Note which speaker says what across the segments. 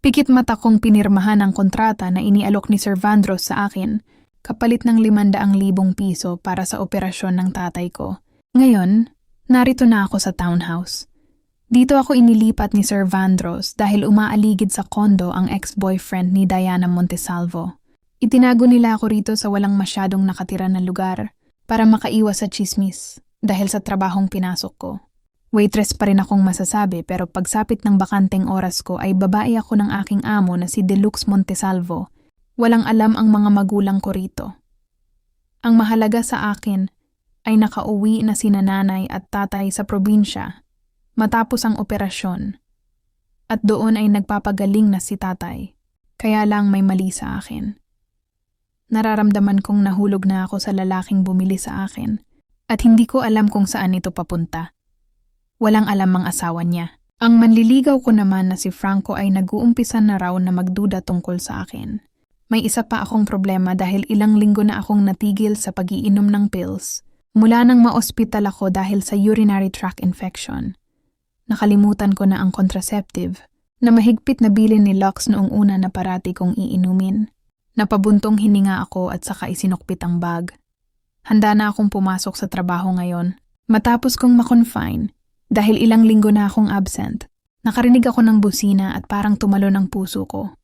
Speaker 1: Pikit mata kong pinirmahan ang kontrata na inialok ni Sir Vandross sa akin, kapalit ng 500,000 piso para sa operasyon ng tatay ko. Ngayon, narito na ako sa townhouse. Dito ako inilipat ni Sir Vandross dahil umaaligid sa kondo ang ex-boyfriend ni Diana Montesalvo. Itinago nila ako rito sa walang masyadong nakatira na lugar para makaiwas sa chismis dahil sa trabahong pinasok ko. Waitress pa rin akong masasabi pero pagsapit ng bakanteng oras ko ay babae ako ng aking amo na si Deluxe Montesalvo. Walang alam ang mga magulang ko rito. Ang mahalaga sa akin ay nakauwi na sina nanay at tatay sa probinsya matapos ang operasyon. At doon ay nagpapagaling na si tatay. Kaya lang may mali sa akin. Nararamdaman kong nahulog na ako sa lalaking bumili sa akin at hindi ko alam kung saan ito papunta. Walang alam ang asawa niya. Ang manliligaw ko naman na si Franco ay nag-uumpisa na raw na magduda tungkol sa akin. May isa pa akong problema dahil ilang linggo na akong natigil sa pag-iinom ng pills mula nang ma-ospital ako dahil sa urinary tract infection. Nakalimutan ko na ang contraceptive na mahigpit na bilin ni Lux noong una na parati kong iinumin. Napabuntong hininga ako at saka isinukpit ang bag. Handa na akong pumasok sa trabaho ngayon. Matapos kong ma-confine, dahil ilang linggo na akong absent, nakarinig ako ng busina at parang tumalo ng puso ko.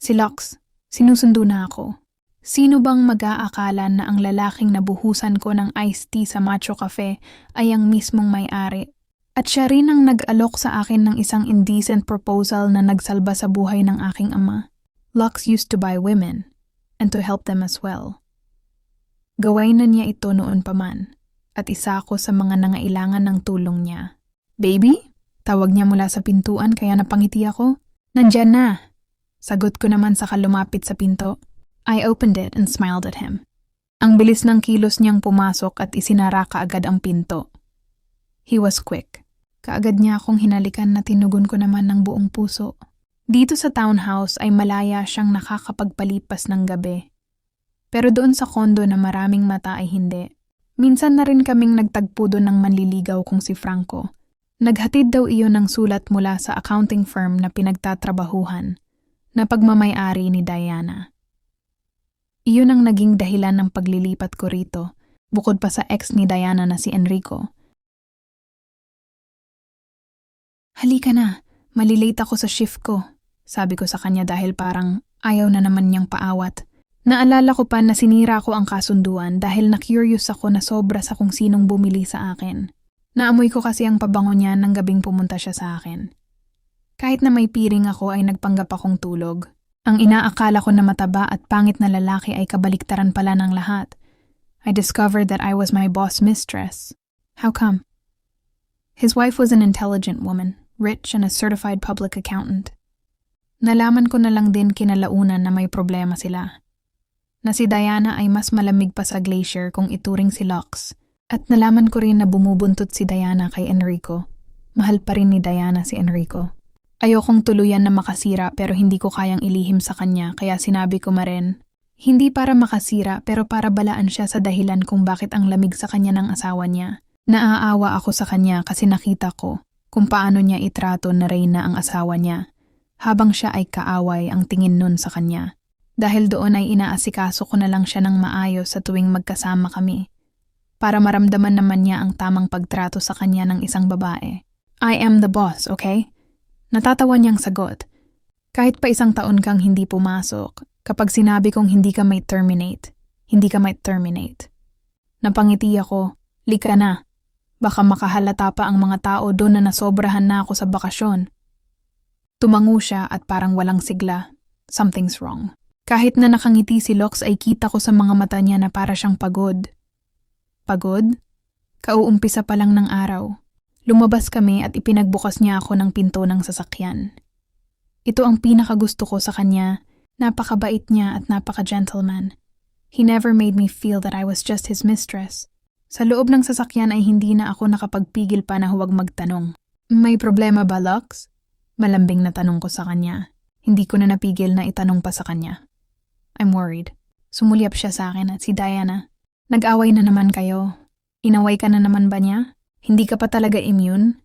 Speaker 1: Si Lux, sinusundo na ako. Sino bang mag-aakala na ang lalaking nabuhusan ko ng iced tea sa Macho Cafe ay ang mismong may-ari? At siya rin ang nag-alok sa akin ng isang indecent proposal na nagsalba sa buhay ng aking ama. Lux used to buy women, and to help them as well. Gaway na niya ito noon pa man, at isa ako sa mga nangailangan ng tulong niya. Baby? Tawag niya mula sa pintuan kaya napangiti ako. Nandyan na! Sagot ko naman saka lumapit sa pinto. I opened it and smiled at him. Ang bilis ng kilos niyang pumasok at isinara kaagad ang pinto. He was quick. Kaagad niya akong hinalikan na tinugon ko naman ng buong puso. Dito sa townhouse ay malaya siyang nakakapagpalipas ng gabi. Pero doon sa kondo na maraming mata ay hindi. Minsan na rin kaming nagtagpo doon ng manliligaw kong si Franco. Naghatid daw iyon ng sulat mula sa accounting firm na pinagtatrabahuhan na pagmamay-ari ni Diana. Iyon ang naging dahilan ng paglilipat ko rito, bukod pa sa ex ni Diana na si Enrico. Halika na, malilate ako sa shift ko, sabi ko sa kanya dahil parang ayaw na naman niyang paawat. Naalala ko pa na sinira ko ang kasunduan dahil na-curious ako na sobra sa kung sinong bumili sa akin. Naamoy ko kasi ang pabango niya ng gabing pumunta siya sa akin. Kahit na may piring ako ay nagpanggap akong tulog. Ang inaakala ko na mataba at pangit na lalaki ay kabaliktaran pala ng lahat. I discovered that I was my boss mistress. How come? His wife was an intelligent woman, rich and a certified public accountant. Nalaman ko na lang din kinalaunan na may problema sila. Na si Diana ay mas malamig pa sa glacier kung ituring si Lux. At nalaman ko rin na bumubuntot si Diana kay Enrico. Mahal pa rin ni Diana si Enrico. Ayokong tuluyan na makasira pero hindi ko kayang ilihim sa kanya kaya sinabi ko rin, hindi para makasira pero para balaan siya sa dahilan kung bakit ang lamig sa kanya ng asawa niya. Naaawa ako sa kanya kasi nakita ko kung paano niya itrato na Reyna ang asawa niya. Habang siya ay kaaway ang tingin nun sa kanya. Dahil doon ay inaasikaso ko na lang siya ng maayos sa tuwing magkasama kami. Para maramdaman naman niya ang tamang pagtrato sa kanya ng isang babae. I am the boss, okay? Natatawa niyang sagot. Kahit pa 1 taon kang hindi pumasok, kapag sinabi kong hindi ka may terminate, hindi ka may terminate. Napangiti ako, lika na. Baka makahalata pa ang mga tao doon na nasobrahan na ako sa bakasyon. Tumango siya at parang walang sigla. Something's wrong. Kahit na nakangiti si Lux ay kita ko sa mga mata niya na para siyang pagod. Pagod? Kauumpisa pa lang ng araw. Lumabas kami at ipinagbukas niya ako ng pinto ng sasakyan. Ito ang pinakagusto ko sa kanya. Napakabait niya at napaka-gentleman. He never made me feel that I was just his mistress. Sa loob ng sasakyan ay hindi na ako nakapagpigil pa na huwag magtanong. May problema ba, Lux? Malambing na tanong ko sa kanya. Hindi ko na napigil na itanong pa sa kanya. I'm worried. Sumulyap siya sa akin at si Diana. Nag-away na naman kayo. Inaway ka na naman ba niya? Hindi ka pa talaga immune?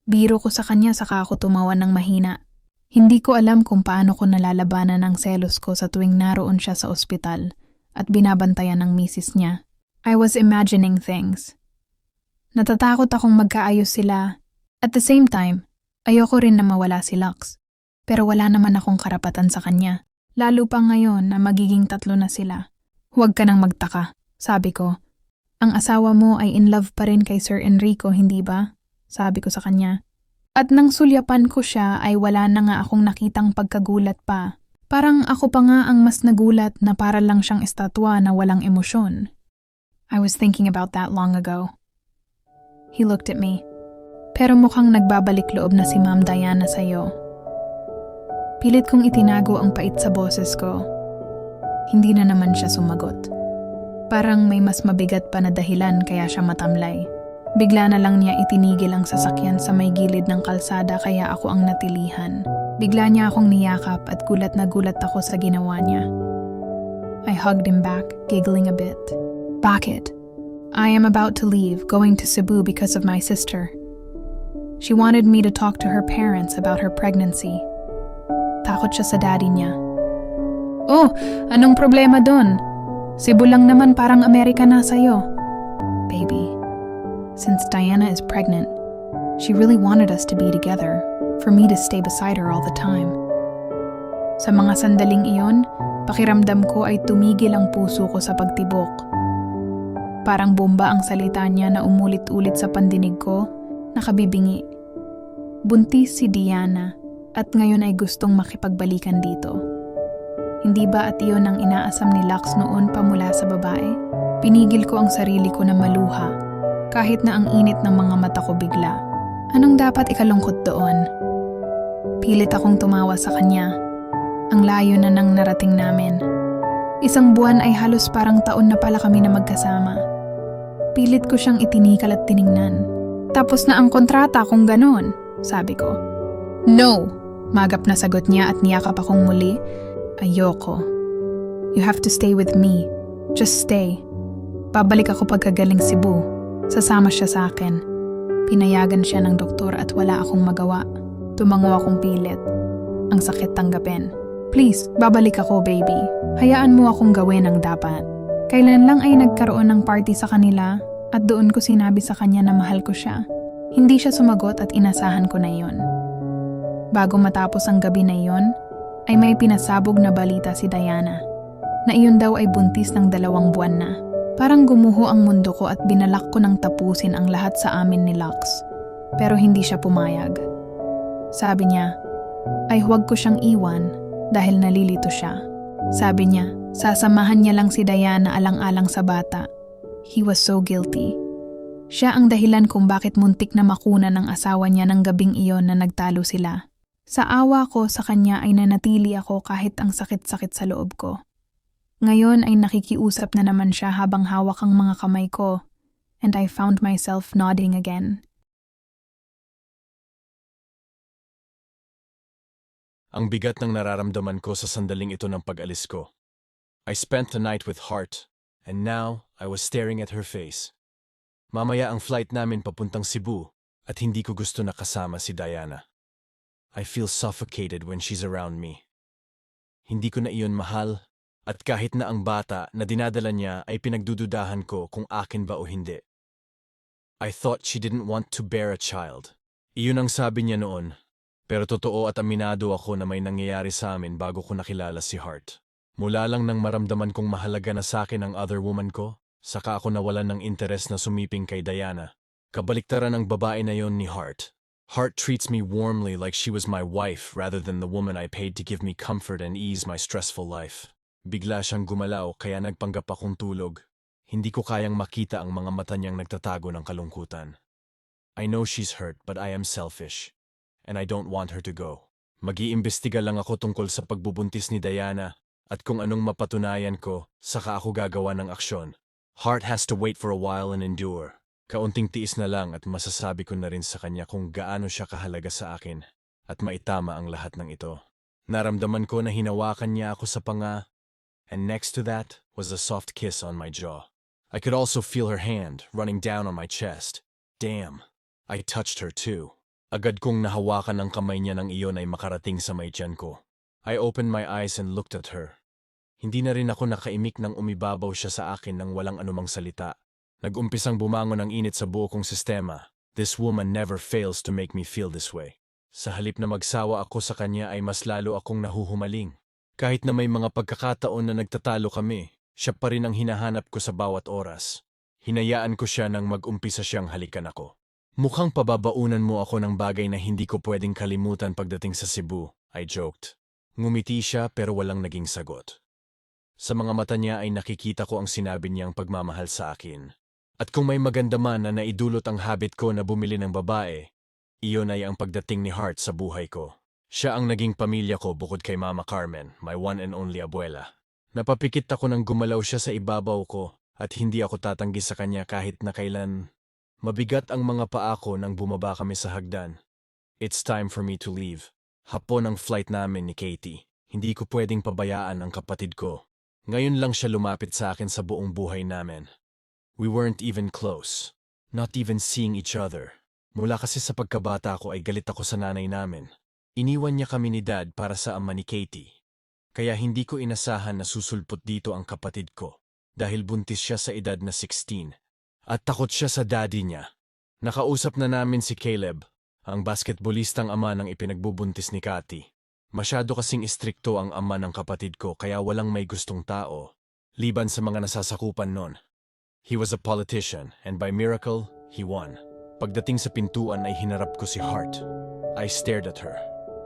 Speaker 1: Biro ko sa kanya saka ako tumawa ng mahina. Hindi ko alam kung paano ko nalalabanan ang selos ko sa tuwing naroon siya sa ospital at binabantayan ng misis niya. I was imagining things. Natatakot akong magkaayos sila. At the same time, ayoko rin na mawala si Lux. Pero wala naman akong karapatan sa kanya. Lalo pa ngayon na magiging 3 na sila. Huwag ka nang magtaka, sabi ko. Ang asawa mo ay in love pa rin kay Sir Enrico, hindi ba? Sabi ko sa kanya. At nang sulyapan ko siya ay wala na nga akong nakitang pagkagulat pa. Parang ako pa nga ang mas nagulat na para lang siyang estatwa na walang emosyon. I was thinking about that long ago. He looked at me. Pero mukhang nagbabalik loob na si Ma'am Diana sa'yo. Pilit kong itinago ang pait sa boses ko. Hindi na naman siya sumagot. Parang may mas mabigat pa na dahilan kaya siya matamlay. Bigla na lang niya itinigil ang sasakyan sa may gilid ng kalsada kaya ako ang natilihan. Bigla niya akong niyakap at gulat na gulat ako sa ginawa niya. I hugged him back, giggling a bit. Bakit? I am about to leave, going to Cebu because of my sister. She wanted me to talk to her parents about her pregnancy. Takot siya sa daddy niya. Oh, anong problema dun? Cebu lang naman parang Amerika na sa'yo. Baby. Since Diana is pregnant, she really wanted us to be together, for me to stay beside her all the time. Sa mga sandaling iyon, pakiramdam ko ay tumigil ang puso ko sa pagtibok. Parang bomba ang salita niya na umulit-ulit sa pandinig ko, nakabibingi. Buntis si Diana at ngayon ay gustong makipagbalikan dito. Hindi ba at iyon ang inaasam ni Lux noon pa mula sa babae? Pinigil ko ang sarili ko na maluha. Kahit na ang init ng mga mata ko bigla. Anong dapat ikalungkot doon? Pilit akong tumawa sa kanya. Ang layo na nang narating namin. 1 buwan ay halos parang taon na pala kami na magkasama. Pilit ko siyang itinikal at tiningnan. Tapos na ang kontrata kung ganon, sabi ko. No! Magap na sagot niya at niyakap akong muli. Ayoko. You have to stay with me. Just stay. Babalik ako pagkagaling Cebu. Sasama siya sa akin. Pinayagan siya ng doktor at wala akong magawa. Tumango akong pilit. Ang sakit tanggapin. Please, babalik ako, baby. Hayaan mo akong gawin ang dapat. Kailan lang ay nagkaroon ng party sa kanila at doon ko sinabi sa kanya na mahal ko siya. Hindi siya sumagot at inasahan ko na iyon. Bago matapos ang gabi na iyon, ay may pinasabog na balita si Diana. Na iyon daw ay buntis ng 2 buwan na. Parang gumuho ang mundo ko at binalak ko ng tapusin ang lahat sa amin ni Lux. Pero hindi siya pumayag. Sabi niya, ay huwag ko siyang iwan dahil nalilito siya. Sabi niya, sasamahan niya lang si Diana alang-alang sa bata. He was so guilty. Siya ang dahilan kung bakit muntik na makuna ng asawa niya ng gabing iyon na nagtalo sila. Sa awa ko sa kanya ay nanatili ako kahit ang sakit-sakit sa loob ko. Ngayon ay nakikiusap na naman siya habang hawak ang mga kamay ko, and I found myself nodding again.
Speaker 2: Ang bigat ng nararamdaman ko sa sandaling ito ng pag-alis ko. I spent the night with Hart, and now I was staring at her face. Mamaya ang flight namin papuntang Cebu, at hindi ko gusto na kasama si Diana. I feel suffocated when she's around me. Hindi ko na iyon mahal, at kahit na ang bata na dinadala niya ay pinagdududahan ko kung akin ba o hindi. I thought she didn't want to bear a child. Iyon ang sabi niya noon, pero totoo at aminado ako na may nangyayari sa amin bago ko nakilala si Hart. Mula lang nang maramdaman kong mahalaga na sa akin ang other woman ko, saka ako nawalan ng interes na sumiping kay Diana. Kabaliktaran ang babae na yon ni Hart. Hart treats me warmly like she was my wife rather than the woman I paid to give me comfort and ease my stressful life. Bigla siyang gumalaw kaya nagpanggap akong tulog. Hindi ko kayang makita ang mga mata niyang nagtatago ng kalungkutan. I know she's hurt but I am selfish. And I don't want her to go. Mag-iimbestiga lang ako tungkol sa pagbubuntis ni Diana at kung anong mapatunayan ko, saka ako gagawa ng aksyon. Hart has to wait for a while and endure. Kaunting tiis na lang at masasabi ko na rin sa kanya kung gaano siya kahalaga sa akin at maitama ang lahat ng ito. Naramdaman ko na hinawakan niya ako sa panga. And next to that was a soft kiss on my jaw. I could also feel her hand running down on my chest. Damn, I touched her too. Agad kong nahawakan ang kamay niya nang iyon ay makarating sa may tiyan ko. I opened my eyes and looked at her. Hindi na rin ako nakaimik nang umibabaw siya sa akin nang walang anumang salita. Nag-umpisang bumangon ang init sa buo kong sistema. This woman never fails to make me feel this way. Sa halip na magsawa ako sa kanya ay mas lalo akong nahuhumaling. Kahit na may mga pagkakataon na nagtatalo kami, siya pa rin ang hinahanap ko sa bawat oras. Hinayaan ko siya nang mag-umpisa siyang halikan ako. Mukhang pababaunan mo ako ng bagay na hindi ko pwedeng kalimutan pagdating sa Cebu, I joked. Ngumiti siya pero walang naging sagot. Sa mga mata niya ay nakikita ko ang sinabi niyang pagmamahal sa akin. At kung may maganda man na naidulot ang habit ko na bumili ng babae, iyon ay ang pagdating ni Hart sa buhay ko. Siya ang naging pamilya ko bukod kay Mama Carmen, my one and only abuela. Napapikit ako nang gumalaw siya sa ibabaw ko at hindi ako tatanggi sa kanya kahit na kailan. Mabigat ang mga paa ko nang bumaba kami sa hagdan. It's time for me to leave. Hapon ang flight namin ni Katie. Hindi ko pwedeng pabayaan ang kapatid ko. Ngayon lang siya lumapit sa akin sa buong buhay namin. We weren't even close. Not even seeing each other. Mula kasi sa pagkabata ko ay galit ako sa nanay namin. Iniwan niya kami ni Dad para sa ama ni Katie. Kaya hindi ko inasahan na susulpot dito ang kapatid ko dahil buntis siya sa edad na 16. At takot siya sa daddy niya. Nakausap na namin si Caleb, ang basketballistang ama ng ipinagbubuntis ni Katie. Masyado kasing istrikto ang ama ng kapatid ko kaya walang may gustong tao, liban sa mga nasasakupan nun. He was a politician and by miracle, he won. Pagdating sa pintuan ay hinarap ko si Hart. I stared at her.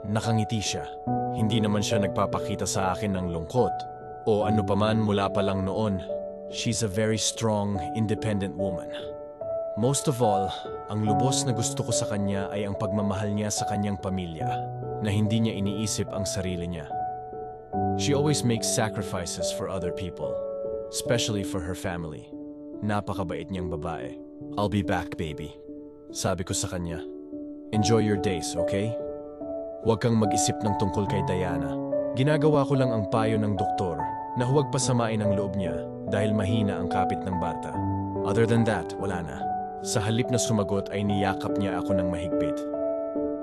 Speaker 2: Nakangiti siya. Hindi naman siya nagpapakita sa akin ng lungkot o ano paman mula pa lang noon. She's a very strong, independent woman. Most of all, ang lubos na gusto ko sa kanya ay ang pagmamahal niya sa kanyang pamilya, na hindi niya iniisip ang sarili niya. She always makes sacrifices for other people, especially for her family. Napakabait niyang babae. I'll be back, baby. Sabi ko sa kanya, enjoy your days, okay? Huwag kang mag-isip ng tungkol kay Diana. Ginagawa ko lang ang payo ng doktor na huwag pasamain ang loob niya dahil mahina ang kapit ng bata. Other than that, wala na. Sa halip na sumagot ay niyakap niya ako ng mahigpit.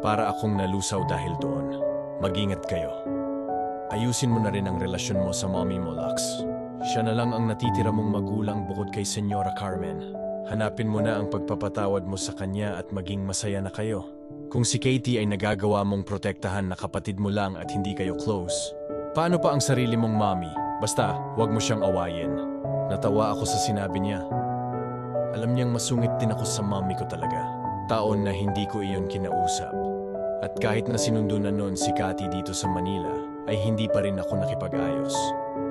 Speaker 2: Para akong nalusaw dahil doon. Mag-ingat kayo. Ayusin mo na rin ang relasyon mo sa mommy mo, Lux. Siya na lang ang natitira mong magulang bukod kay Senyora Carmen. Hanapin mo na ang pagpapatawad mo sa kanya at maging masaya na kayo. Kung si Katie ay nagagawa mong protektahan na kapatid mo lang at hindi kayo close, paano pa ang sarili mong mommy? Basta, huwag mo siyang awayin. Natawa ako sa sinabi niya. Alam niyang masungit din ako sa mommy ko talaga. Taon na hindi ko iyon kinausap. At kahit na sinundo na noon si Katie dito sa Manila, ay hindi pa rin ako nakipag-ayos.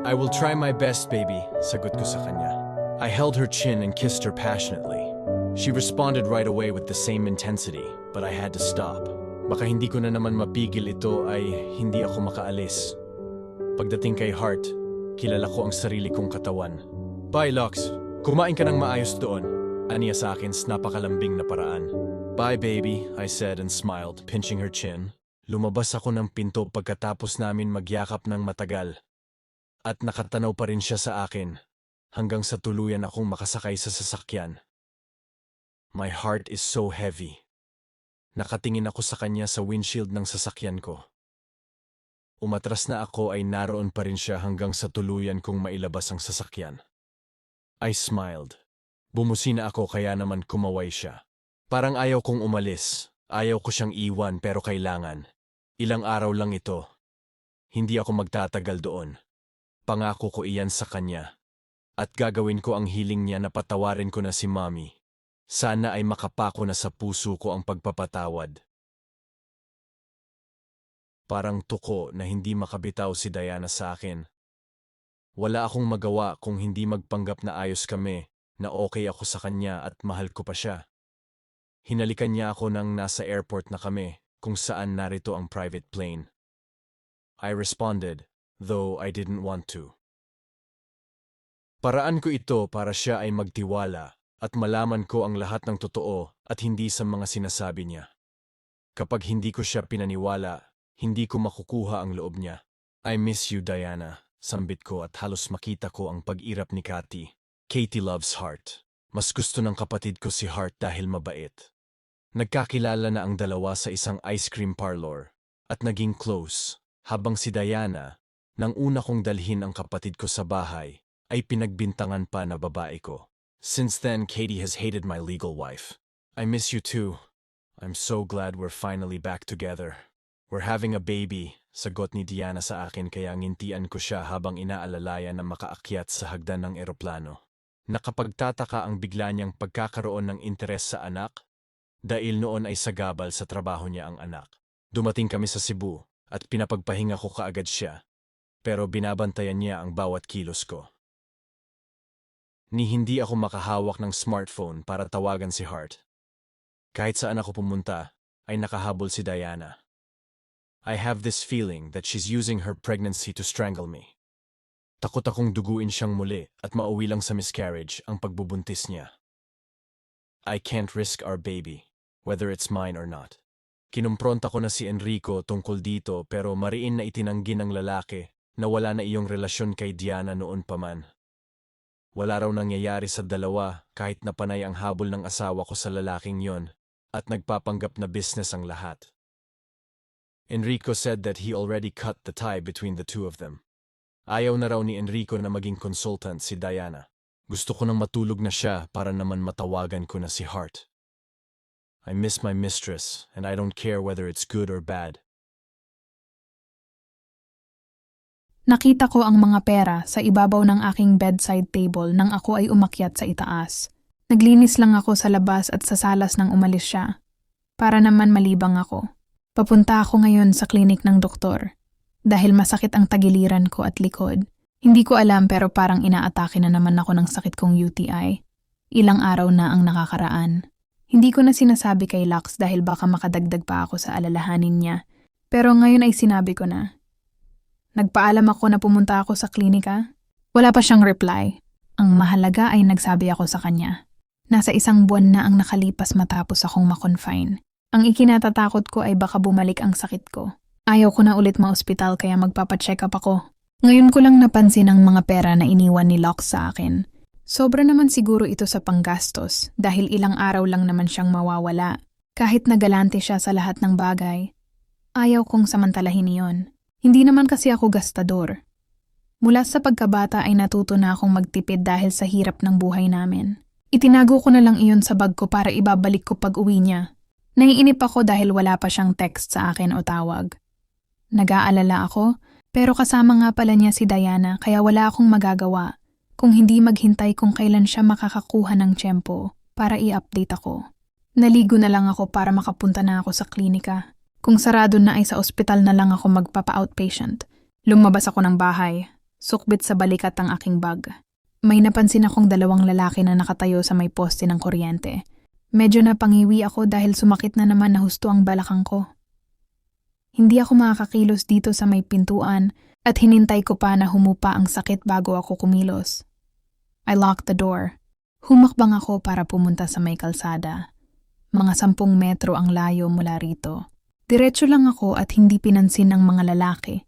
Speaker 2: I will try my best, baby, sagot ko sa kanya. I held her chin and kissed her passionately. She responded right away with the same intensity, but I had to stop. Baka hindi ko na naman mapigil ito ay hindi ako makaalis. Pagdating kay Hart, kilala ko ang sarili kong katawan. Bye, Lux. Kumain ka ng maayos doon. Aniya sa akin sa napakalambing na paraan. Bye, baby, I said and smiled, pinching her chin. Lumabas ako ng pinto pagkatapos namin magyakap ng matagal. At nakatanaw pa rin siya sa akin, hanggang sa tuluyan akong makasakay sa sasakyan. My heart is so heavy. Nakatingin ako sa kanya sa windshield ng sasakyan ko. Umatras na ako ay naroon pa rin siya hanggang sa tuluyan kong mailabas ang sasakyan. I smiled. Bumusina ako kaya naman kumaway siya. Parang ayaw kong umalis. Ayaw ko siyang iwan pero kailangan. Ilang araw lang ito. Hindi ako magtatagal doon. Pangako ko iyan sa kanya. At gagawin ko ang hiling niya na patawarin ko na si Mommy. Sana ay makapako na sa puso ko ang pagpapatawad. Parang tuko na hindi makabitaw si Diana sa akin. Wala akong magawa kung hindi magpanggap na ayos kami, na okay ako sa kanya at mahal ko pa siya. Hinalikan niya ako nang nasa airport na kami, kung saan narito ang private plane. I responded, though I didn't want to. Paraan ko ito para siya ay magtiwala at malaman ko ang lahat ng totoo at hindi sa mga sinasabi niya. Kapag hindi ko siya pinaniwala, hindi ko makukuha ang loob niya. I miss you, Diana, sambit ko at halos makita ko ang pag-irap ni Katie. Katie loves Hart. Mas gusto ng kapatid ko si Hart dahil mabait. Nagkakilala na ang dalawa sa isang ice cream parlor at naging close habang si Diana, nang una kong dalhin ang kapatid ko sa bahay, ay pinagbintangan pa na babae ko. Since then, Katie has hated my legal wife. I miss you too. I'm so glad we're finally back together. We're having a baby, sagot ni Diana sa akin kaya ngintian ko siya habang inaalalayan na makaakyat sa hagdan ng eroplano. Nakapagtataka ang bigla niyang pagkakaroon ng interes sa anak dahil noon ay sagabal sa trabaho niya ang anak. Dumating kami sa Cebu at pinapagpahinga ko kaagad siya, pero binabantayan niya ang bawat kilos ko. Ni hindi ako makahawak ng smartphone para tawagan si Hart. Kahit saan ako pumunta, ay nakahabol si Diana. I have this feeling that she's using her pregnancy to strangle me. Takot akong duguin siyang muli at mauwi lang sa miscarriage ang pagbubuntis niya. I can't risk our baby, whether it's mine or not. Kinumpronta ko na si Enrico tungkol dito pero mariin na itinanggi ng lalaki na wala na iyong relasyon kay Diana noon pa man. Wala raw nangyayari sa dalawa kahit na panay ang habol ng asawa ko sa lalaking yon at nagpapanggap na business ang lahat. Enrico said that he already cut the tie between the two of them. Ayaw na raw ni Enrico na maging consultant si Diana. Gusto ko nang matulog na siya para naman matawagan ko na si Hart. I miss my mistress and I don't care whether it's good or bad.
Speaker 1: Nakita ko ang mga pera sa ibabaw ng aking bedside table nang ako ay umakyat sa itaas. Naglinis lang ako sa labas at sa salas nang umalis siya. Para naman malibang ako. Papunta ako ngayon sa klinik ng doktor. Dahil masakit ang tagiliran ko at likod. Hindi ko alam pero parang inaatake na naman ako ng sakit kong UTI. Ilang araw na ang nakakaraan. Hindi ko na sinasabi kay Lux dahil baka makadagdag pa ako sa alalahanin niya. Pero ngayon ay sinabi ko na. Nagpaalam ako na pumunta ako sa klinika. Wala pa siyang reply. Ang mahalaga ay nagsabi ako sa kanya. Nasa 1 buwan na ang nakalipas matapos akong makonfine. Ang ikinatatakot ko ay baka bumalik ang sakit ko. Ayaw ko na ulit ma-ospital kaya magpapacheck up ako. Ngayon ko lang napansin ang mga pera na iniwan ni Lux sa akin. Sobra naman siguro ito sa panggastos dahil ilang araw lang naman siyang mawawala. Kahit nagalante siya sa lahat ng bagay, ayaw kong samantalahin iyon. Hindi naman kasi ako gastador. Mula sa pagkabata ay natuto na akong magtipid dahil sa hirap ng buhay namin. Itinago ko na lang iyon sa bag ko para ibabalik ko pag uwi niya. Naiinip ako dahil wala pa siyang text sa akin o tawag. Nag-aalala ako, pero kasama nga pala niya si Diana kaya wala akong magagawa. Kung hindi maghintay kung kailan siya makakakuha ng tiyempo para i-update ako. Naligo na lang ako para makapunta na ako sa klinika. Kung sarado na ay sa ospital na lang ako magpapa-outpatient. Lumabas ako ng bahay. Sukbit sa balikat ang aking bag. May napansin akong 2 lalaki na nakatayo sa may poste ng kuryente. Medyo napangiwi ako dahil sumakit na naman na husto ang balakang ko. Hindi ako makakakilos dito sa may pintuan at hinintay ko pa na humupa ang sakit bago ako kumilos. I locked the door. Humakbang ako para pumunta sa may kalsada. Mga 10 metro ang layo mula rito. Diretso lang ako at hindi pinansin ng mga lalaki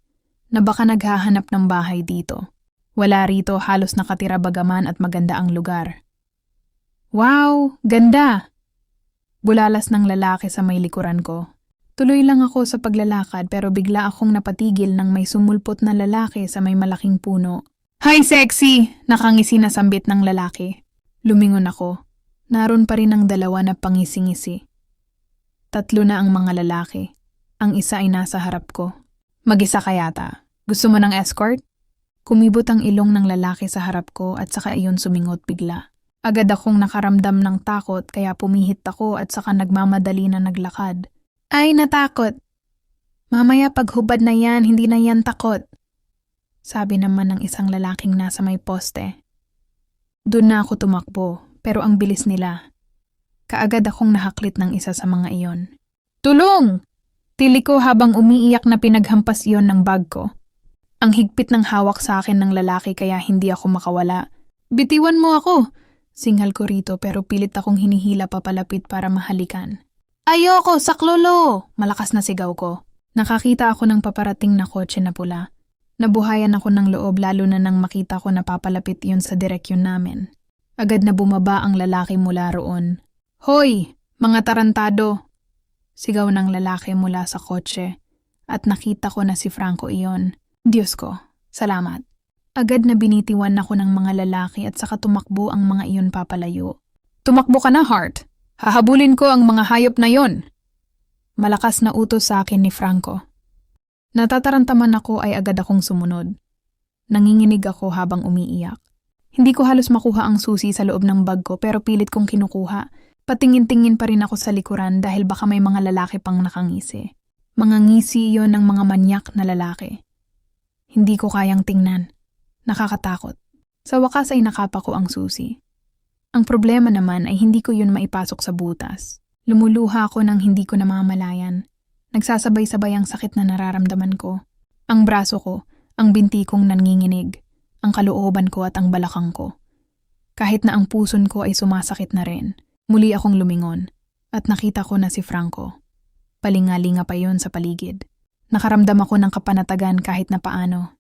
Speaker 1: na baka naghahanap ng bahay dito. Wala rito, halos nakatira bagaman at maganda ang lugar. Wow! Ganda! Bulalas ng lalaki sa may likuran ko. Tuloy lang ako sa paglalakad pero bigla akong napatigil nang may sumulpot na lalaki sa may malaking puno. Hi, sexy! Nakangisi na sambit ng lalaki. Lumingon ako. Naroon pa rin ang 2 na pangising-ngisi. 3 na ang mga lalaki. Ang isa ay nasa harap ko. Mag-isa ka yata. Gusto mo ng escort? Kumibot ang ilong ng lalaki sa harap ko at saka iyon sumingot bigla. Agad akong nakaramdam ng takot kaya pumihit ako at saka nagmamadali na naglakad. Ay, natakot. Mamaya paghubad na yan, hindi na yan takot. Sabi naman ng isang lalaking nasa may poste. Doon na ako tumakbo, pero ang bilis nila. Kaagad akong nahaklit ng isa sa mga iyon. Tulong! Tili ko habang umiiyak na pinaghampas iyon ng bag ko. Ang higpit ng hawak sa akin ng lalaki kaya hindi ako makawala. Bitiwan mo ako! Singhal ko rito pero pilit akong hinihila papalapit para mahalikan. Ayoko, saklolo! Malakas na sigaw ko. Nakakita ako ng paparating na kotse na pula. Nabuhayan ako ng loob lalo na nang makita ko na papalapit iyon sa direksyon namin. Agad na bumaba ang lalaki mula roon. Hoy! Mga tarantado! Sigaw ng lalaki mula sa kotse at nakita ko na si Franco iyon. Diyos ko, salamat. Agad na binitiwan ako ng mga lalaki at saka tumakbo ang mga iyon papalayo. Tumakbo ka na, Hart! Hahabulin ko ang mga hayop na yon! Malakas na utos sa akin ni Franco. Natatarantaman ako ay agad akong sumunod. Nanginginig ako habang umiiyak. Hindi ko halos makuha ang susi sa loob ng bag ko pero pilit kong kinukuha. Patingin-tingin pa rin ako sa likuran dahil baka may mga lalaki pang nakangisi. Mga ngisi iyon ng mga manyak na lalaki. Hindi ko kayang tingnan. Nakakatakot. Sa wakas ay nakapa ko ang susi. Ang problema naman ay hindi ko yun maipasok sa butas. Lumuluha ako nang hindi ko namamalayan. Nagsasabay-sabay ang sakit na nararamdaman ko. Ang braso ko, ang binti kong nanginginig, ang kalooban ko at ang balakang ko. Kahit na ang puson ko ay sumasakit na rin, muli akong lumingon at nakita ko na si Franco. Palingalinga pa yon sa paligid. Nakaramdam ako ng kapanatagan kahit na paano.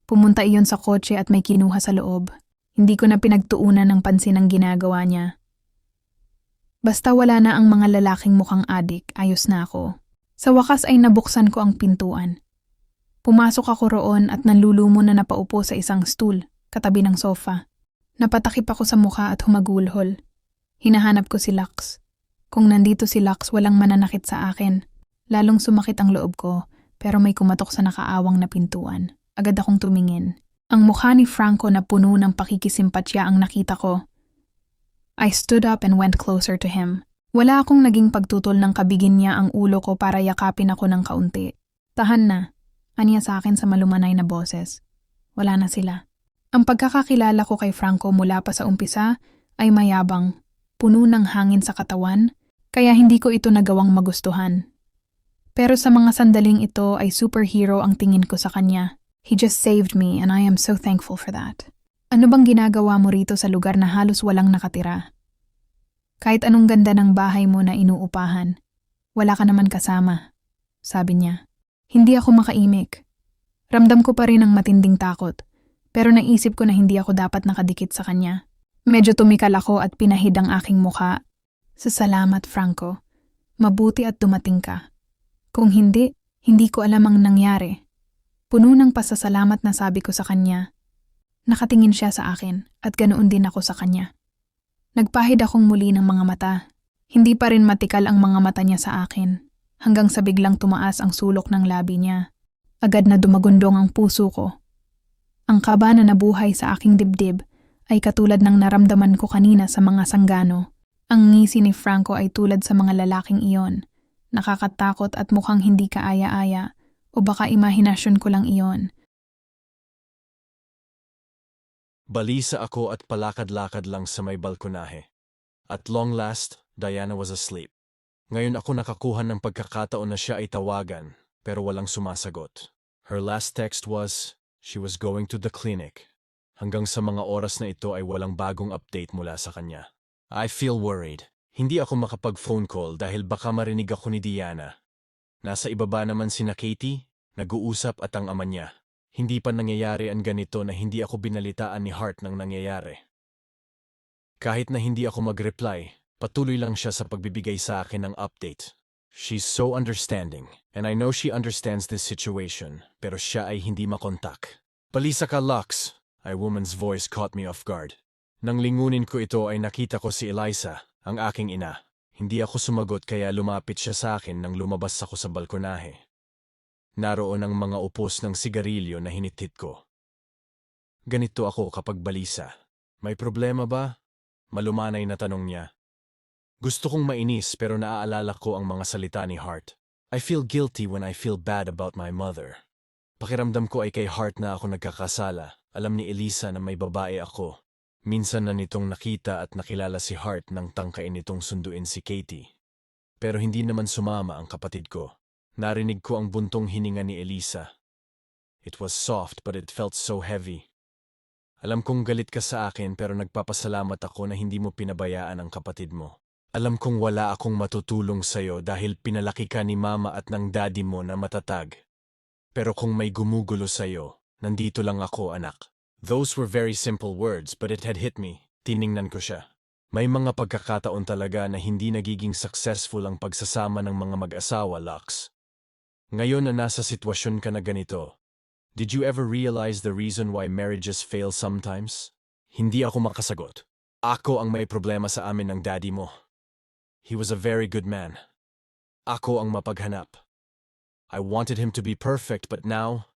Speaker 1: Pumunta iyon sa kotse at may kinuha sa loob. Hindi ko na pinagtuunan ng pansin ang ginagawa niya. Basta wala na ang mga lalaking mukhang adik, ayos na ako. Sa wakas ay nabuksan ko ang pintuan. Pumasok ako roon at nanlulumo na napaupo sa isang stool, katabi ng sofa. Napatakip ako sa mukha at humagulhol. Hinahanap ko si Lux. Kung nandito si Lux, walang mananakit sa akin. Lalong sumakit ang loob ko, pero may kumatok sa nakaawang na pintuan. Agad akong tumingin. Ang mukha ni Franco na puno ng pakikisimpatya ang nakita ko. I stood up and went closer to him. Wala akong naging pagtutol ng kabigin niya ang ulo ko para yakapin ako ng kaunti. Tahan na, aniya sa akin sa malumanay na boses. Wala na sila. Ang pagkakakilala ko kay Franco mula pa sa umpisa ay mayabang, puno ng hangin sa katawan, kaya hindi ko ito nagawang magustuhan. Pero sa mga sandaling ito ay superhero ang tingin ko sa kanya. He just saved me and I am so thankful for that. Ano bang ginagawa mo rito sa lugar na halos walang nakatira? Kahit anong ganda ng bahay mo na inuupahan, wala ka naman kasama, sabi niya. Hindi ako makaimik. Ramdam ko pa rin ang matinding takot, pero naisip ko na hindi ako dapat nakadikit sa kanya. Medyo tumikal ako at pinahid ang aking mukha. Salamat, Franco. Mabuti at dumating ka. Kung hindi, hindi ko alam ang nangyari. Puno ng pasasalamat na sabi ko sa kanya. Nakatingin siya sa akin at ganoon din ako sa kanya. Nagpahid akong muli ng mga mata. Hindi pa rin matikal ang mga mata niya sa akin, hanggang sa biglang tumaas ang sulok ng labi niya. Agad na dumagundong ang puso ko. Ang kaba na nabuhay sa aking dibdib ay katulad ng naramdaman ko kanina sa mga sanggano. Ang ngisi ni Franco ay tulad sa mga lalaking iyon. Nakakatakot at mukhang hindi kaaya-aya, o baka imahinasyon ko lang iyon.
Speaker 2: Balisa ako at palakad-lakad lang sa may balkonahe. At long last, Diana was asleep. Ngayon ako nakakuha ng pagkakataon na siya ay tawagan, pero walang sumasagot. Her last text was, she was going to the clinic. Hanggang sa mga oras na ito ay walang bagong update mula sa kanya. I feel worried. Hindi ako makapag-phone call dahil baka marinig ako ni Diana. Nasa ibaba naman sina Katie, nag-uusap at ang ama niya. Hindi pa nangyayari ang ganito na hindi ako binalitaan ni Hart ng nangyayari. Kahit na hindi ako mag-reply, patuloy lang siya sa pagbibigay sa akin ng update. She's so understanding, and I know she understands this situation, pero siya ay hindi makontak. Balisa ka, Lux! A woman's voice caught me off guard. Nang lingunin ko ito ay nakita ko si Eliza, ang aking ina. Hindi ako sumagot kaya lumapit siya sa akin nang lumabas ako sa balkonahe. Naroon ang mga upos ng sigarilyo na hinithit ko. Ganito ako kapag balisa. May problema ba? Malumanay na tanong niya. Gusto kong mainis pero naaalala ko ang mga salita ni Hart. I feel guilty when I feel bad about my mother. Pakiramdam ko ay kay Hart na ako nagkakasala. Alam ni Elisa na may babae ako. Minsan na nitong nakita at nakilala si Hart nang tangkain nitong sunduin si Katie. Pero hindi naman sumama ang kapatid ko. Narinig ko ang buntong hininga ni Elisa. It was soft but it felt so heavy. Alam kong galit ka sa akin pero nagpapasalamat ako na hindi mo pinabayaan ang kapatid mo. Alam kong wala akong matutulong sa'yo dahil pinalaki ka ni mama at ng daddy mo na matatag. Pero kung may gumugulo sa'yo, nandito lang ako, anak. Those were very simple words but it had hit me. Tiningnan ko siya. May mga pagkakataon talaga na hindi nagiging successful ang pagsasama ng mga mag-asawa, Lux. Ngayon na nasa sitwasyon ka na ganito, did you ever realize the reason why marriages fail sometimes? Hindi ako makasagot. Ako ang may problema sa amin ng daddy mo. He was a very good man. Ako ang mapaghanap. I wanted him to be perfect, but now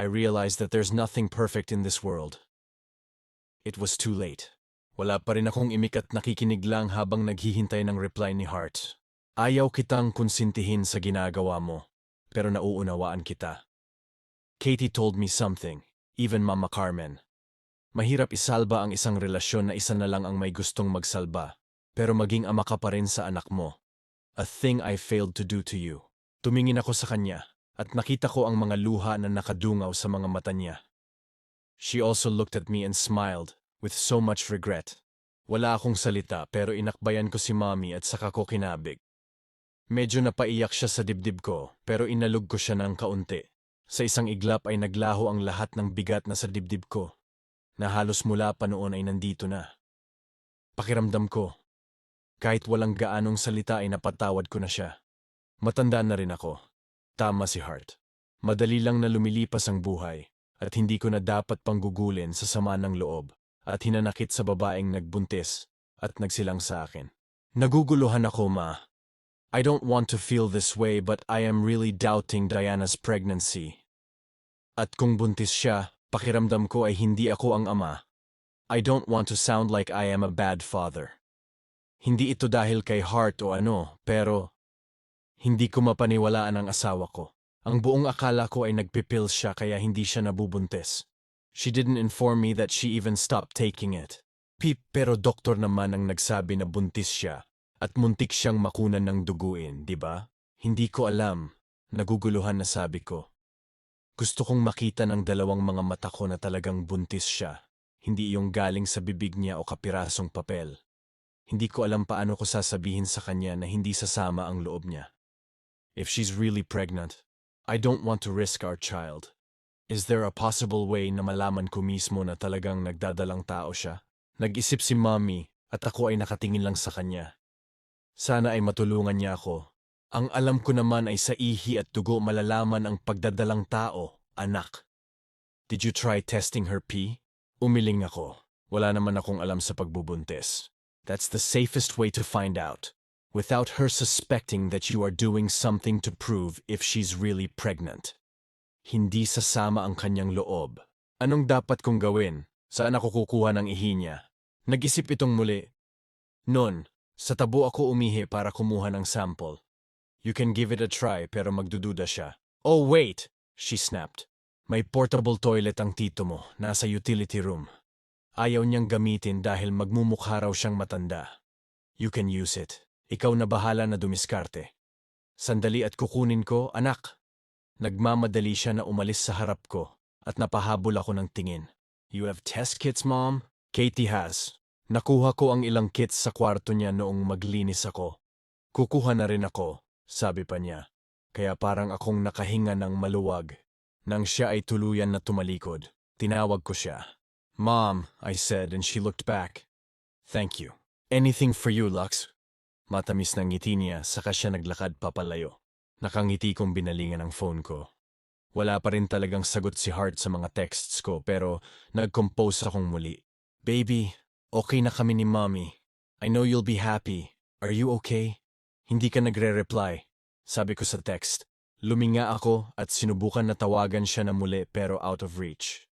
Speaker 2: I realize that there's nothing perfect in this world. It was too late. Wala pa rin akong imik at nakikinig lang habang naghihintay ng reply ni Hart. Ayaw kitang konsintihin sa ginagawa mo, pero nauunawaan kita. Katie told me something, even Mama Carmen. Mahirap isalba ang isang relasyon na isa na lang ang may gustong magsalba, pero maging ama ka pa rin sa anak mo. A thing I failed to do to you. Tumingin ako sa kanya, at nakita ko ang mga luha na nakadungaw sa mga mata niya. She also looked at me and smiled, with so much regret. Wala akong salita pero inakbayan ko si Mommy at saka ko kinabig. Medyo napaiyak siya sa dibdib ko pero inalog ko siya ng kaunti. Sa isang iglap ay naglaho ang lahat ng bigat na sa dibdib ko, na halos mula pa noon ay nandito na. Pakiramdam ko, kahit walang gaanong salita ay napatawad ko na siya. Matanda na rin ako. Tama si Hart. Madali lang na lumilipas ang buhay at hindi ko na dapat panggugulin sa sama ng loob at hinanakit sa babaeng nagbuntis at nagsilang sa akin. Naguguluhan ako, Ma. I don't want to feel this way but I am really doubting Diana's pregnancy. At kung buntis siya, pakiramdam ko ay hindi ako ang ama. I don't want to sound like I am a bad father. Hindi ito dahil kay Hart o ano, pero hindi ko mapaniwalaan ang asawa ko. Ang buong akala ko ay nagpipil siya kaya hindi siya nabubuntis. She didn't inform me that she even stopped taking it. Pero doktor naman ang nagsabi na buntis siya at muntik siyang makunan ng duguin, di ba? Hindi ko alam. Naguguluhan na sabi ko. Gusto kong makita ng dalawang mga mata ko na talagang buntis siya. Hindi yung galing sa bibig niya o kapirasong papel. Hindi ko alam paano ko sasabihin sa kanya na hindi sasama ang loob niya. If she's really pregnant, I don't want to risk our child. Is there a possible way na malaman ko mismo na talagang nagdadalang tao siya? Nag-isip si Mommy at ako ay nakatingin lang sa kanya. Sana ay matulungan niya ako. Ang alam ko naman ay sa ihi at dugo malalaman ang pagdadalang tao, anak. Did you try testing her pee? Umiling ako. Wala naman akong alam sa pagbubuntis. That's the safest way to find out, without her suspecting that you are doing something to prove if she's really pregnant. Hindi sasama ang kanyang loob. Anong dapat kong gawin? Saan ako kukuha ng ihi niya? Nag-isip itong muli. Noon, sa tabo ako umihi para kumuha ng sample. You can give it a try pero magdududa siya. Oh wait! She snapped. May portable toilet ang tito mo, nasa utility room. Ayaw niyang gamitin dahil magmumukha raw siyang matanda. You can use it. Ikaw na bahala na dumiskarte. Sandali at kukunin ko, anak. Nagmamadali siya na umalis sa harap ko at napahabol ako ng tingin. You have test kits, Mom? Katie has. Nakuha ko ang ilang kits sa kwarto niya noong maglinis ako. Kukuha na rin ako, sabi pa niya. Kaya parang akong nakahinga ng maluwag. Nang siya ay tuluyan na tumalikod, tinawag ko siya. Mom, I said and she looked back. Thank you. Anything for you, Lux. Matamis ng ngiti niya saka siya naglakad papalayo. Nakangiti kong binalingan ang phone ko. Wala pa rin talagang sagot si Hart sa mga texts ko pero nag-compose akong muli. Baby, okay na kami ni Mommy. I know you'll be happy. Are you okay? Hindi ka nagre-reply. Sabi ko sa text. Luminga ako at sinubukan na tawagan siya na muli pero out of reach.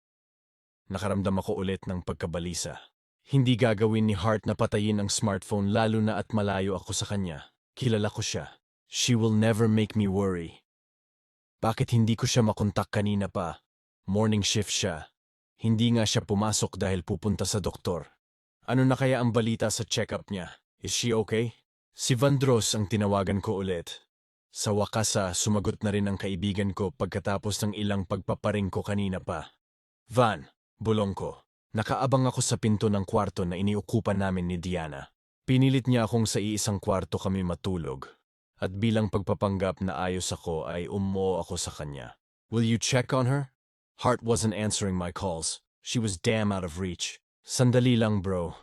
Speaker 2: Nakaramdam ako ulit ng pagkabalisa. Hindi gagawin ni Hart na patayin ang smartphone lalo na at malayo ako sa kanya. Kilala ko siya. She will never make me worry. Bakit hindi ko siya makontak kanina pa? Morning shift siya. Hindi nga siya pumasok dahil pupunta sa doktor. Ano na kaya ang balita sa check-up niya? Is she okay? Si Vandross ang tinawagan ko ulit. Sa wakas sumagot na rin ang kaibigan ko pagkatapos ng ilang pagpaparing ko kanina pa. Van, bulong ko. Nakaabang ako sa pinto ng kwarto na iniukupan namin ni Diana. Pinilit niya akong sa iisang kwarto kami matulog. At bilang pagpapanggap na ayos ako ay umuo ako sa kanya. Will you check on her? Hart wasn't answering my calls. She was damn out of reach. Sandali lang, bro.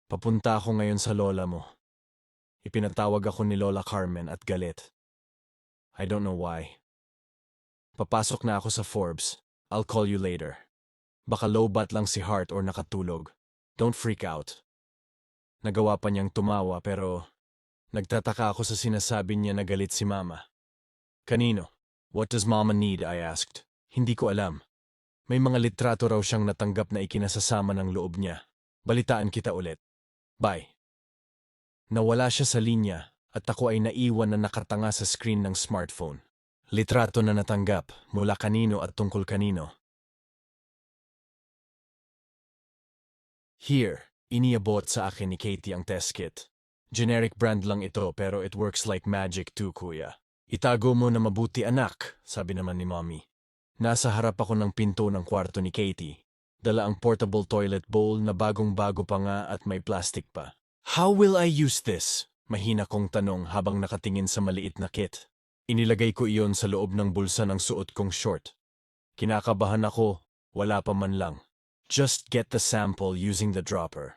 Speaker 2: Papunta ako ngayon sa lola mo. Ipinatawag ako ni Lola Carmen at galit. I don't know why. Papasok na ako sa Forbes. I'll call you later. Baka lowbat lang si Hart or nakatulog. Don't freak out. Nagawa pa niyang tumawa pero nagtataka ako sa sinasabi niya na galit si Mama. Kanino? What does Mama need? I asked. Hindi ko alam. May mga litrato raw siyang natanggap na ikinasasama ng loob niya. Balitaan kita ulit. Bye. Nawala siya sa linya at ako ay naiwan na nakatanga sa screen ng smartphone. Litrato na natanggap mula kanino at tungkol kanino. Here, iniabot sa akin ni Katie ang test kit. Generic brand lang ito pero it works like magic too, kuya. Itago mo na mabuti anak, sabi naman ni Mommy. Nasa harap ako ng pinto ng kwarto ni Katie. Dala ang portable toilet bowl na bagong-bago pa nga at may plastic pa. How will I use this? Mahina kong tanong habang nakatingin sa maliit na kit. Inilagay ko iyon sa loob ng bulsa ng suot kong short. Kinakabahan ako, wala pa man lang. Just get the sample using the dropper.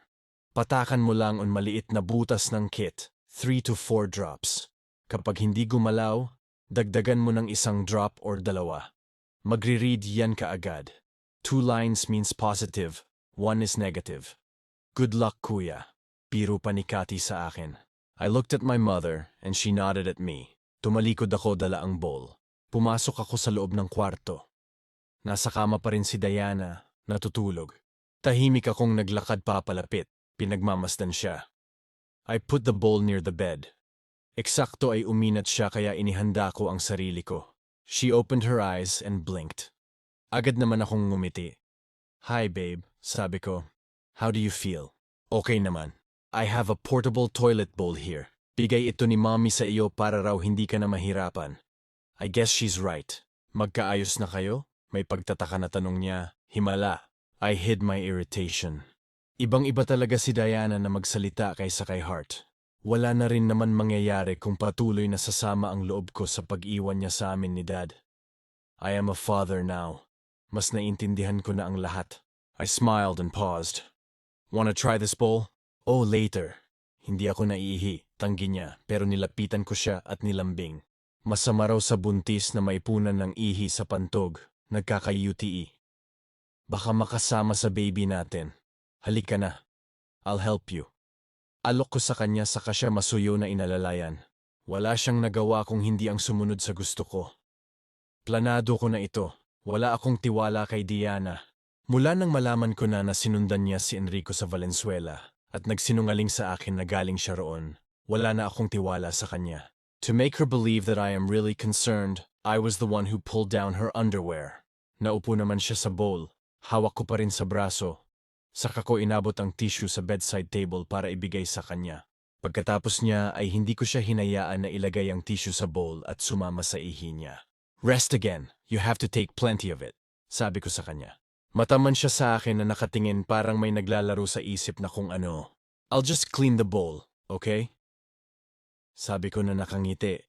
Speaker 2: Patakan mo lang ang maliit na butas ng kit, 3 to 4 drops. Kapag hindi gumalaw, dagdagan mo ng isang drop or dalawa. Magre-read yan kaagad. 2 lines means positive, 1 is negative. Good luck, kuya. Biro pa ni Katie sa akin. I looked at my mother and she nodded at me. Tumalikod ako dala ang bowl. Pumasok ako sa loob ng kwarto. Nasa kama pa rin si Diana, natutulog. Tahimik akong naglakad papalapit. Pinagmamasdan siya. I put the bowl near the bed. Eksakto ay uminat siya kaya inihanda ko ang sarili ko. She opened her eyes and blinked. Agad naman akong ngumiti. Hi babe, sabi ko. How do you feel? Okay naman. I have a portable toilet bowl here. Bigay ito ni Mommy sa iyo para raw hindi ka na mahirapan. I guess she's right. Magkaayos na kayo? May pagtataka na tanong niya. Himala. I hid my irritation. Ibang-iba talaga si Diana na magsalita kaysa kay Hart. Wala na rin naman mangyayari kung patuloy na sasama ang loob ko sa pag-iwan niya sa amin ni Dad. I am a father now. Mas naintindihan ko na ang lahat. I smiled and paused. Wanna try this bowl? Oh, later. Hindi ako naiihi, tanggi niya, pero nilapitan ko siya at nilambing. Masama raw sa buntis na maipunan ng ihi sa pantog, nagkaka-UTE. Baka makasama sa baby natin. Halika na. I'll help you. Alok ko sa kanya saka siya masuyo na inalalayan. Wala siyang nagawa kung hindi ang sumunod sa gusto ko. Planado ko na ito. Wala akong tiwala kay Diana. Mula nang malaman ko na sinundan niya si Enrico sa Valenzuela at nagsinungaling sa akin na galing siya roon, wala na akong tiwala sa kanya. To make her believe that I am really concerned, I was the one who pulled down her underwear. Naupo naman siya sa bowl. Hawak ko pa rin sa braso. Saka ko inabot ang tissue sa bedside table para ibigay sa kanya. Pagkatapos niya ay hindi ko siya hinayaan na ilagay ang tissue sa bowl at sumama sa ihi niya. Rest again. You have to take plenty of it, sabi ko sa kanya. Mataman siya sa akin na nakatingin parang may naglalaro sa isip na kung ano. I'll just clean the bowl, okay? Sabi ko na nakangiti.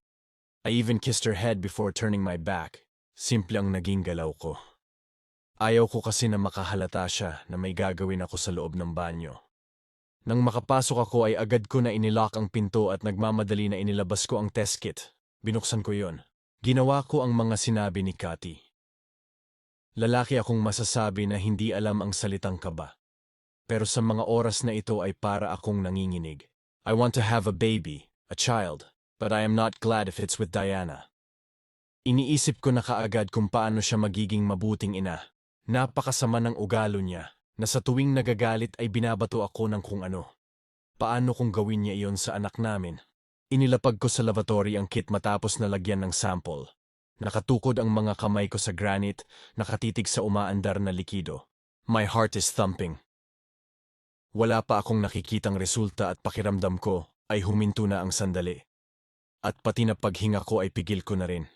Speaker 2: I even kissed her head before turning my back. Simple ang naging galaw ko. Ayaw ko kasi na makahalata siya na may gagawin ako sa loob ng banyo. Nang makapasok ako ay agad ko na inilock ang pinto at nagmamadali na inilabas ko ang test kit. Binuksan ko yon. Ginawa ko ang mga sinabi ni Katie. Lalaki akong masasabi na hindi alam ang salitang kaba. Pero sa mga oras na ito ay para akong nanginginig. I want to have a baby, a child, but I am not glad if it's with Diana. Iniisip ko na kaagad kung paano siya magiging mabuting ina. Napakasama ng ugali niya, na sa tuwing nagagalit ay binabato ako ng kung ano. Paano kung gawin niya iyon sa anak namin? Inilapag ko sa lavatory ang kit matapos na lagyan ng sample. Nakatukod ang mga kamay ko sa granite, nakatitig sa umaandar na likido. My heart is thumping. Wala pa akong nakikitang resulta at pakiramdam ko ay huminto na ang sandali. At pati na paghinga ko ay pigil ko na rin.